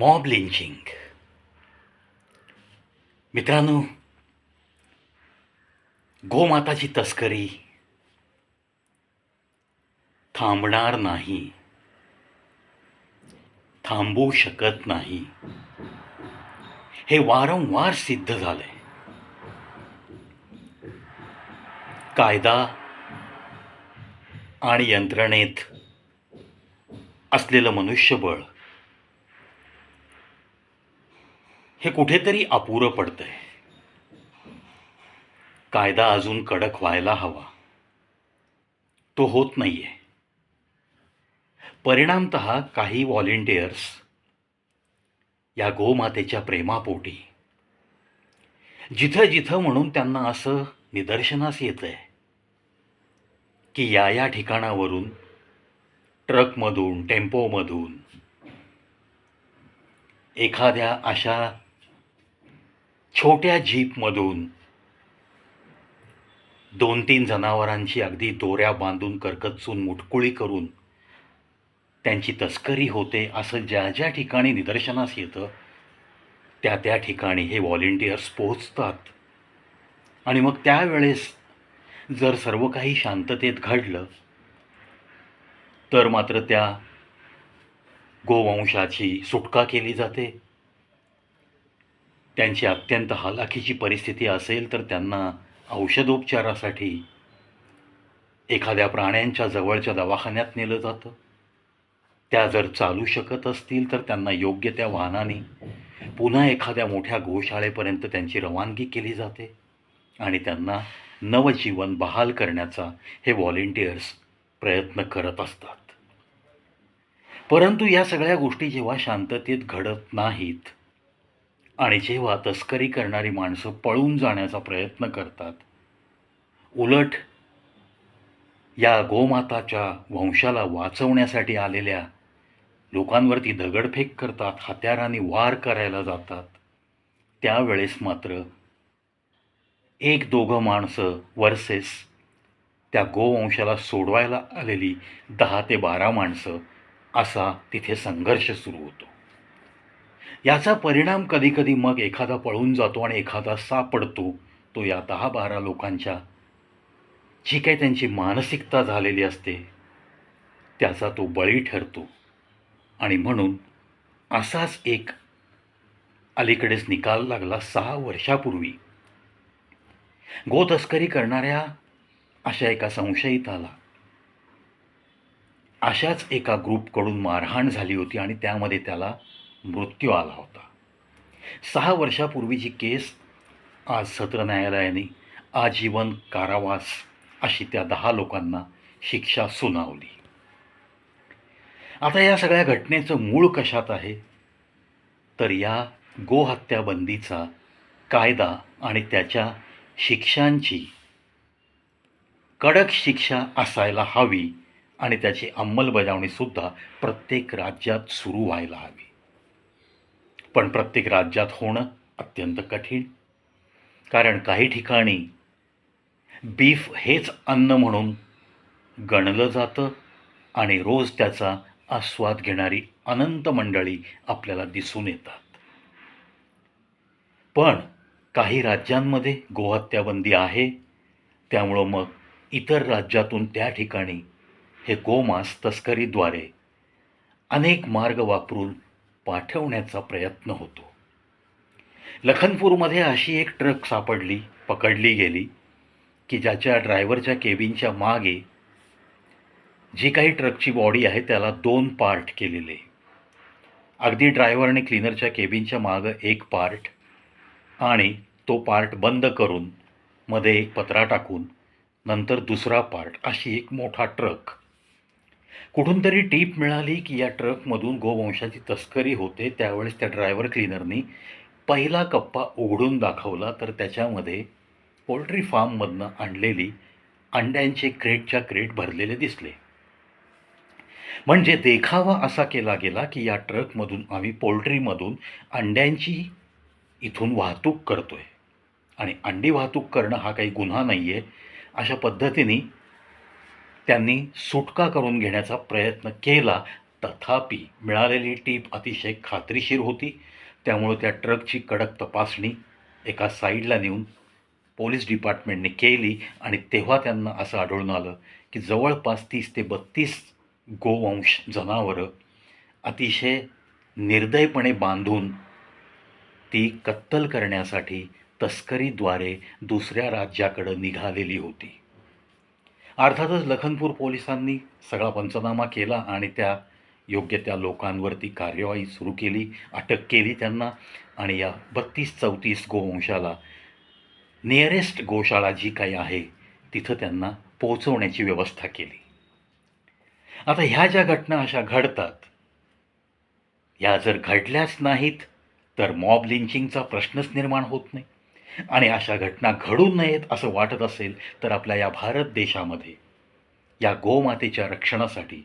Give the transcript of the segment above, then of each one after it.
Mob leaching. मित्रांनो, गोमाताची तस्करी थांबणार नाही, थांबू शकत नाही. हे वारंवार सिद्ध झालंय. कायदा आणि यंत्रणेत असलेलं मनुष्यबळ हे कुठेतरी अपुरं पडतंय. कायदा अजून कडक व्हायला हवा, तो होत नाहीये. परिणामतः काही व्हॉलेंटियर्स या गोमातेच्या प्रेमापोटी जिथं जिथं म्हणून त्यांना असं निदर्शनास येतंय की या ठिकाणावरून ट्रकमधून, टेम्पोमधून, एखाद्या अशा छोट्या जीपमधून 2-3 जनावरांची अगदी दोऱ्या बांधून करकचून मुटकुळी करून त्यांची तस्करी होते, असं ज्या ज्या ठिकाणी निदर्शनास येतं त्या त्या ठिकाणी हे व्हॉलेंटियर्स पोहोचतात. आणि मग त्यावेळेस जर सर्व काही शांततेत घडलं तर मात्र त्या गोवंशाची सुटका केली जाते. त्यांची अत्यंत हलाखीची परिस्थिती असेल तर त्यांना औषधोपचारासाठी एखाद्या प्राण्यांच्या जवळच्या दवाखान्यात नेलं जातं. त्या जर चालू शकत असतील तर त्यांना योग्य त्या वाहनाने पुन्हा एखाद्या मोठ्या गोशाळेपर्यंत त्यांची रवानगी केली जाते आणि त्यांना नवजीवन बहाल करण्याचा हे व्हॉलेंटियर्स प्रयत्न करत असतात. परंतु या सगळ्या गोष्टी जेव्हा शांततेत घडत नाहीत आणि जेव्हा तस्करी करणारी माणसं पळून जाण्याचा प्रयत्न करतात, उलट या गोमाताच्या वंशाला वाचवण्यासाठी आलेल्या लोकांवरती दगडफेक करतात, हत्याराने वार करायला जातात, त्यावेळेस मात्र 1-2 माणसं वर्सेस त्या गोवंशाला सोडवायला आलेली 10 ते 12 माणसं असा तिथे संघर्ष सुरू होतो. याचा परिणाम कधीकधी मग एखादा पळून जातो आणि एखादा सापडतो. तो या 10-12 लोकांच्या जी काही त्यांची मानसिकता झालेली असते त्याचा तो बळी ठरतो. आणि म्हणून असाच एक अलीकडेच निकाल लागला 6 वर्षापूर्वी. गोतस्करी करणाऱ्या अशा एका संशयिताला अशाच एका ग्रुपकडून मारहाण झाली होती आणि त्यामध्ये त्याला मृत्यू आला होता. 6 वर्षापूर्वीची केस आज सत्र न्यायालयाने आजीवन कारावास अशी त्या 10 लोकांना शिक्षा सुनावली. आता या सगळ्या घटनेचं मूळ कशात आहे तर या गोहत्या बंदीचा कायदा आणि त्याच्या शिक्षांची कडक शिक्षा असायला हवी आणि त्याची अंमलबजावणीसुद्धा प्रत्येक राज्यात सुरू व्हायला हवी. पण प्रत्येक राज्यात होणं अत्यंत कठीण, कारण काही ठिकाणी बीफ हेच अन्न म्हणून गणलं जातं आणि रोज त्याचा आस्वाद घेणारी अनंत मंडळी आपल्याला दिसून येतात. पण काही राज्यांमध्ये गोहत्याबंदी आहे, त्यामुळं मग इतर राज्यातून त्या ठिकाणी हे गोमांस तस्करीद्वारे अनेक मार्ग वापरून पाठवण्याचा प्रयत्न होतो. लखनपूरमध्ये अशी एक ट्रक पकडली गेली की ज्याच्या ड्रायव्हरच्या केबिनच्या मागे जी काही ट्रकची बॉडी आहे त्याला 2 पार्ट केलेले. अगदी ड्रायव्हर आणि क्लीनरच्या केबिनच्या मागं एक पार्ट आणि तो पार्ट बंद करून मध्ये एक पत्रा टाकून नंतर दुसरा पार्ट, अशी एक मोठा ट्रक. कुठून तरी टीप मिळाली की या ट्रकमधून गोवंशाची तस्करी होते. त्यावेळेस त्या ड्रायव्हर क्लीनरनी पहिला कप्पा उघडून दाखवला तर त्याच्यामध्ये पोल्ट्री फार्ममधनं आणलेली अंड्यांचे क्रेटच्या क्रेट भरलेले दिसले. म्हणजे देखावा असा केला गेला की या ट्रकमधून आम्ही पोल्ट्रीमधून अंड्यांची इथून वाहतूक करतोय आणि अंडी वाहतूक करणं हा काही गुन्हा नाही आहे, अशा पद्धतीने त्यांनी सुटका करून घेण्याचा प्रयत्न केला. तथापि मिळालेली टीप अतिशय खात्रीशीर होती. त्यामुळं त्या ट्रकची कडक तपासणी एका साईडला नेऊन पोलीस डिपार्टमेंटने केली आणि तेव्हा त्यांना असं आढळून आलं की जवळपास 30 ते 32 गोवंश जनावरं अतिशय निर्दयपणे बांधून ती कत्तल करण्यासाठी तस्करीद्वारे दुसऱ्या राज्याकडं निघालेली होती. अर्थातच लखनपूर पोलिसांनी सगळा पंचनामा केला आणि योग्य त्या लोकांवरती कार्यवाही सुरू केली, अटक केली त्यांना आणि या 32-34 गोवंशाला नियरेस्ट गोशाळा जी काही आहे तिथं त्यांना पोहोचवण्याची व्यवस्था केली. आता ह्या ज्या घटना अशा घडतात, या जर घडल्याच नाहीत तर मॉब लिंचिंगचा प्रश्नच निर्माण होत नाही. आणि अशा घटना घडू नयेत असं वाटत असेल तर आपल्या या भारत देशामध्ये या गोमातेच्या रक्षणासाठी,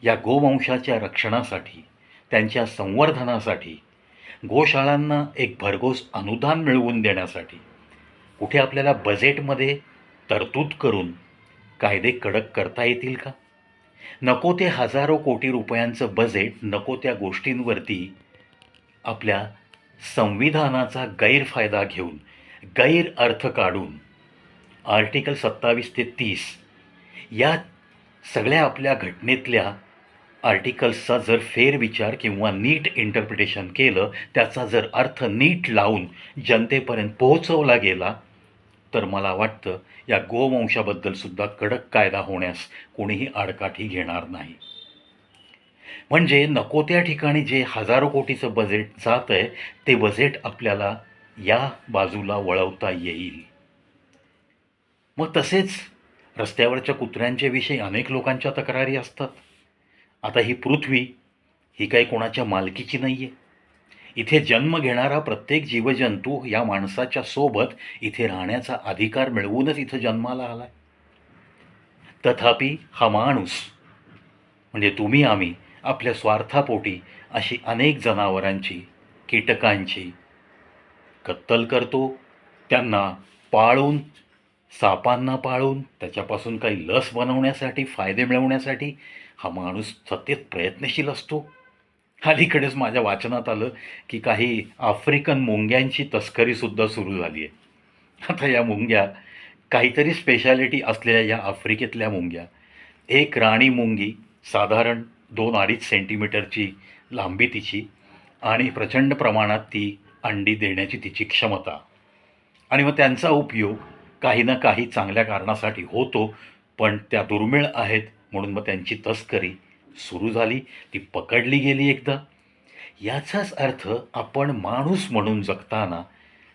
या गोवंशाच्या रक्षणासाठी, त्यांच्या संवर्धनासाठी, गोशाळांना एक भरघोस अनुदान मिळवून देण्यासाठी कुठे आपल्याला बजेटमध्ये तरतूद करून कायदे कडक करता येतील का? नको ते हजारो कोटी रुपयांचं बजेट नको त्या गोष्टींवरती आपल्या संविधानाचा गैरफायदा घेऊन, गैरअर्थ काढून आर्टिकल 27 ते 30 या सगळ्या आपल्या घटनेतल्या आर्टिकल्सचा जर फेरविचार किंवा नीट इंटरप्रिटेशन केलं, त्याचा जर अर्थ नीट लावून जनतेपर्यंत पोहोचवला गेला तर मला वाटतं या गोवंशाबद्दलसुद्धा कडक कायदा होण्यास कोणीही आडकाठी घेणार नाही. म्हणजे नको त्या ठिकाणी जे हजारो कोटीचं बजेट जात आहे ते बजेट आपल्याला या बाजूला वळवता येईल. मग तसेच रस्त्यावरच्या कुत्र्यांच्या विषयी अनेक लोकांच्या तक्रारी असतात. आता ही पृथ्वी ही काही कोणाच्या मालकीची नाही आहे. इथे जन्म घेणारा प्रत्येक जीवजंतू या माणसाच्या सोबत इथे राहण्याचा अधिकार मिळवूनच इथं जन्माला आला आहे. तथापि हा माणूस म्हणजे तुम्ही आम्ही आपल्या स्वार्थापोटी अशी अनेक जनावरांची, कीटकांची कत्तल करतो. त्यांना पाळून, सापांना पाळून त्याच्यापासून काही लस बनवण्यासाठी, फायदे मिळवण्यासाठी हा माणूस सतत प्रयत्नशील असतो. अलीकडेच माझ्या वाचनात आलं की काही आफ्रिकन मुंग्यांची तस्करीसुद्धा सुरू झाली आहे. आता या मुंग्या काहीतरी स्पेशालिटी असलेल्या या आफ्रिकेतल्या मुंग्या, एक राणी मुंगी साधारण 2-2.5 सेंटीमीटरची लांबी तिची आणि प्रचंड प्रमाणात ती अंडी देण्याची तिची क्षमता, आणि मग त्यांचा उपयोग काही ना काही चांगल्या कारणासाठी होतो, पण त्या दुर्मिळ आहेत म्हणून मग त्यांची तस्करी सुरू झाली. ती पकडली गेली एकदा. याचाच अर्थ आपण माणूस म्हणून जगताना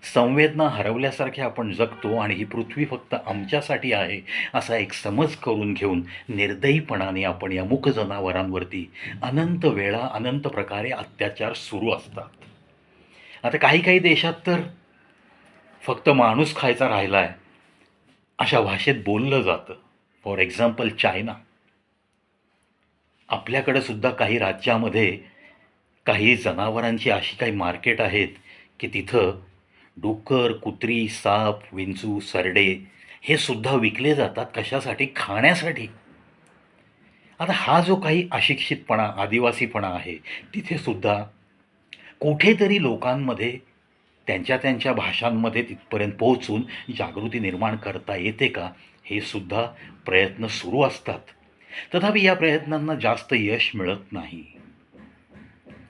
संवेदना हरवल्यासारखे आपण जगतो आणि ही पृथ्वी फक्त आमच्यासाठी आहे असा एक समज करून घेऊन निर्दयीपणाने आपण या मूक जनावरांवरती अनंत वेळा, अनंत प्रकारे अत्याचार सुरू असतात. आता काही देशात तर फक्त माणूस खायचा राहिला आहे अशा भाषेत बोललं जातं. For example China. आपल्याकडे सुद्धा काही राज्यामध्ये काही जनावरांची अशी काही मार्केट आहेत की तिथं डुक्कर, कुत्री, साप, विंचू, सरडे हे सुद्धा विकले जातात. कशासाठी? खाण्यासाठी. आता हा जो काही अशिक्षितपणा, आदिवासीपणा आहे तिथे सुद्धा कुठेतरी लोकांमध्ये त्यांच्या भाषांमध्ये तिथपर्यंत पोहोचून जागृती निर्माण करता येते का, हे सुद्धा प्रयत्न सुरू असतात. तथापि या प्रयत्नांना जास्त यश मिळत नाही.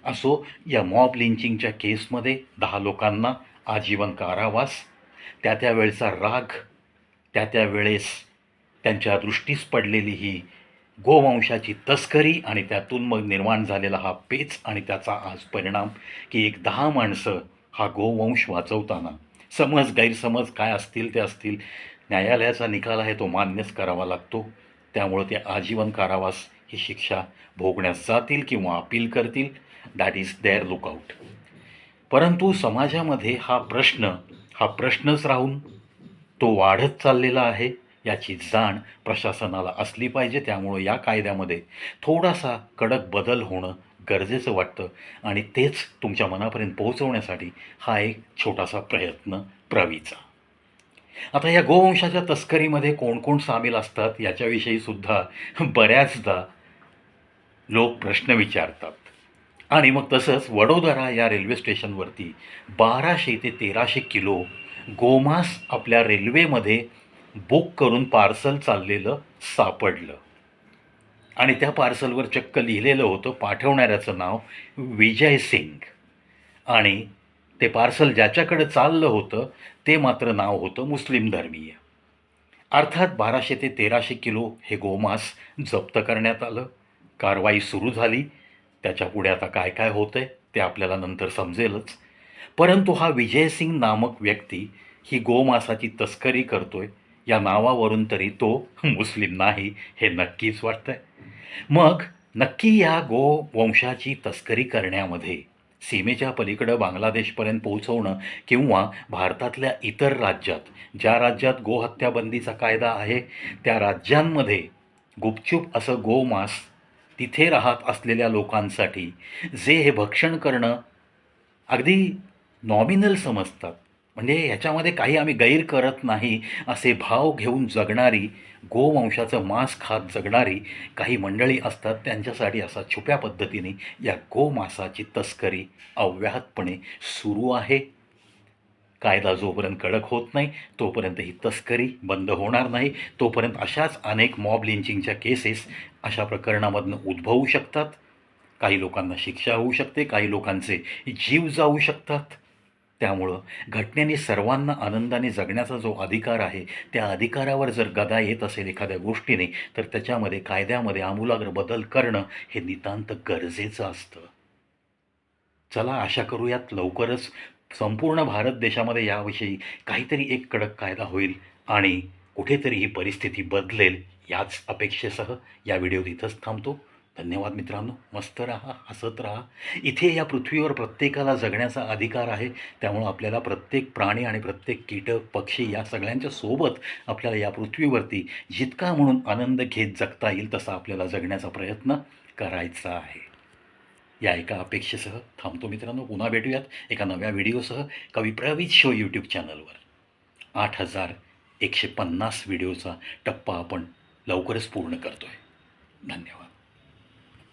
असो, या मॉब लिंचिंगच्या केसमध्ये 10 लोकांना आजीवन कारावास, त्या वेळचा राग, त्या वेळेस त्यांच्या दृष्टीस पडलेली ही गोवंशाची तस्करी आणि त्यातून मग निर्माण झालेला हा पेच आणि त्याचा आज परिणाम की एक 10 माणसं हा गोवंश वाचवताना, समज गैरसमज काय असतील ते असतील, न्यायालयाचा निकाल आहे तो मान्यच करावा लागतो. त्यामुळं ते आजीवन कारावास ही शिक्षा भोगण्यास जातील किंवा अपील करतील. That is their lookout. परंतु समाजामध्ये हा प्रश्नच राहून तो वाढत चाललेला आहे याची जाण प्रशासनाला असली पाहिजे. त्यामुळं या कायद्यामध्ये थोडासा कडक बदल होणं गरजेचं वाटतं आणि तेच तुमच्या मनापर्यंत पोहोचवण्यासाठी हा एक छोटासा प्रयत्न प्रवीचा. आता या गोवंशाच्या तस्करीमध्ये कोण सामील असतात याच्याविषयी सुद्धा बऱ्याचदा लोक प्रश्न विचारतात. आणि मग तसंच वडोदरा या रेल्वे स्टेशनवरती 1200 ते 1300 किलो गोमांस आपल्या रेल्वेमध्ये बुक करून पार्सल चाललेलं सापडलं. आणि त्या पार्सलवर चक्क लिहिलेलं होतं, पाठवणाऱ्याचं नाव विजय सिंग, आणि ते पार्सल ज्याच्याकडे चाललं होतं ते मात्र नाव होतं मुस्लिम धर्मीय. अर्थात 1200 ते 1300 किलो हे गोमांस जप्त करण्यात आलं. कारवाई सुरू झाली. त्याच्या पुढे आता काय काय होतंय ते आपल्याला नंतर समजेलच. परंतु हा विजयसिंग नामक व्यक्ती ही गोमांसाची तस्करी करतोय या नावावरून तरी तो मुस्लिम नाही हे नक्कीच वाटतंय. मग नक्की या गोवंशाची तस्करी करण्यामध्ये सीमेच्या पलीकडं बांगलादेशपर्यंत पोहोचवणं किंवा भारतातल्या इतर राज्यात, ज्या राज्यात गोहत्याबंदीचा कायदा आहे त्या राज्यांमध्ये गुपचूप असं गोमांस तिथे राहत असलेल्या लोकांसाठी जे हे भक्षण करणं अगदी नॉमिनल समजतात, म्हणजे ह्याच्यामध्ये काही आम्ही गैर करत नाही असे भाव घेऊन जगणारी, गोवंशाचं मांस खात जगणारी काही मंडळी असतात, त्यांच्यासाठी असा छुप्या पद्धतीने या गोमांसाची तस्करी अव्याहतपणे सुरू आहे. कायदा जोपर्यंत कडक होत नाही तोपर्यंत ही तस्करी बंद होणार नाही. तोपर्यंत अशाच अनेक मॉब लिंचिंगच्या केसेस अशा प्रकरणामधनं उद्भवू शकतात. काही लोकांना शिक्षा होऊ शकते, काही लोकांचे जीव जाऊ शकतात. त्यामुळं घटनेने सर्वांना आनंदाने जगण्याचा जो अधिकार आहे त्या अधिकारावर जर गदा येत असेल एखाद्या गोष्टीने, तर त्याच्यामध्ये कायद्यामध्ये आमूलाग्र बदल करणं हे नितांत गरजेचं असतं. चला आशा करूयात लवकरच संपूर्ण भारत देशामध्ये याविषयी काहीतरी एक कडक कायदा होईल आणि कुठेतरी ही परिस्थिती बदलेल. याच अपेक्षेसह या व्हिडिओत इथंच थांबतो. धन्यवाद मित्रांनो. मस्त राहा, हसत राहा. इथे या पृथ्वीवर प्रत्येकाला जगण्याचा अधिकार आहे. त्यामुळं आपल्याला प्रत्येक प्राणी आणि प्रत्येक कीटक, पक्षी या सगळ्यांच्या सोबत आपल्याला या पृथ्वीवरती जितका म्हणून आनंद घेत जगता येईल तसा आपल्याला जगण्याचा प्रयत्न करायचा आहे. या एका अपेक्षेसह थांबतो मित्रांनो. पुन्हा भेटूयात एका नव्या व्हिडिओसह कवी प्रवीत शो यूट्यूब चॅनलवर. 8150 व्हिडिओचा टप्पा आपण लवकरच पूर्ण करतोय. धन्यवाद.